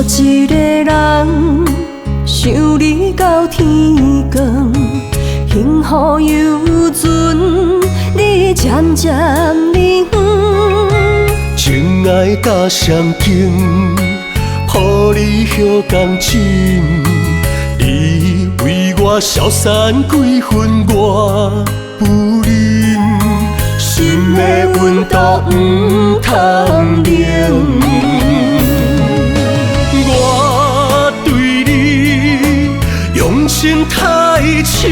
一个人想你到天光，幸福犹存，你渐渐离远。情爱甲相敬，抱你许钢琴，你为我消散几分，我不忍，心的温度不通冷。我对你用心太深，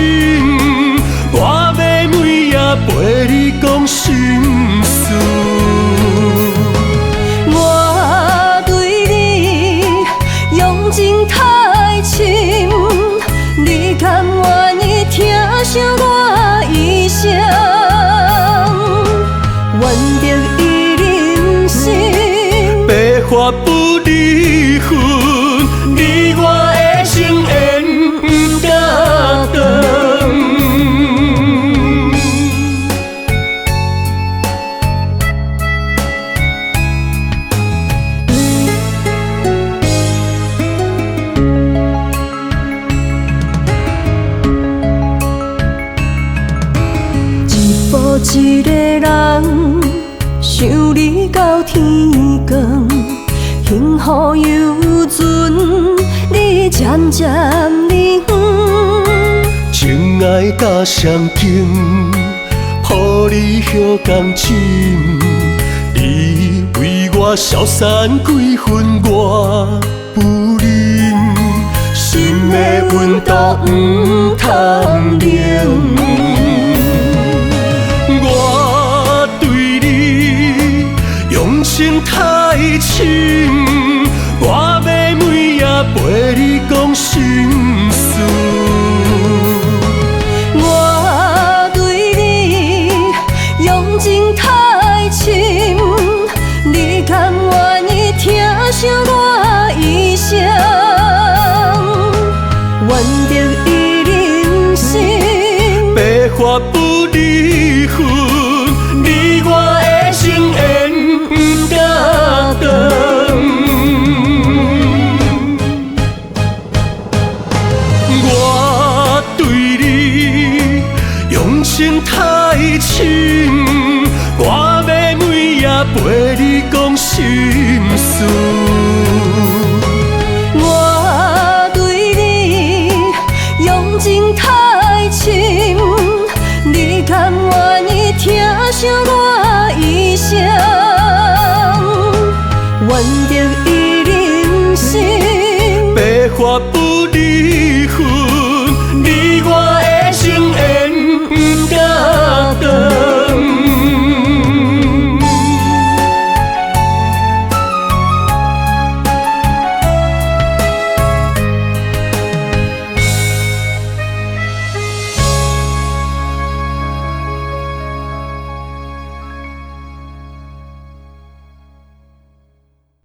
我要每夜陪你讲心事。我对你用情太深，你甘愿意听惜我一生？愿得伊人生，白发不离分，你我的情缘不敢断。一步一个人想你到天光，幸福犹存，你渐渐离远。情爱甲相敬，抱你许钢琴，你为我消散几分，我不忍，心的温度不通冷。我对你用心太深，我要每夜陪你讲心事。我对你用情太深，你甘愿意听惜我一生？愿得伊人生，白发不离分，你我的情缘不敢断。我对你用心太深，我要每夜陪你讲心事。我对你用情太深，你甘愿意听惜我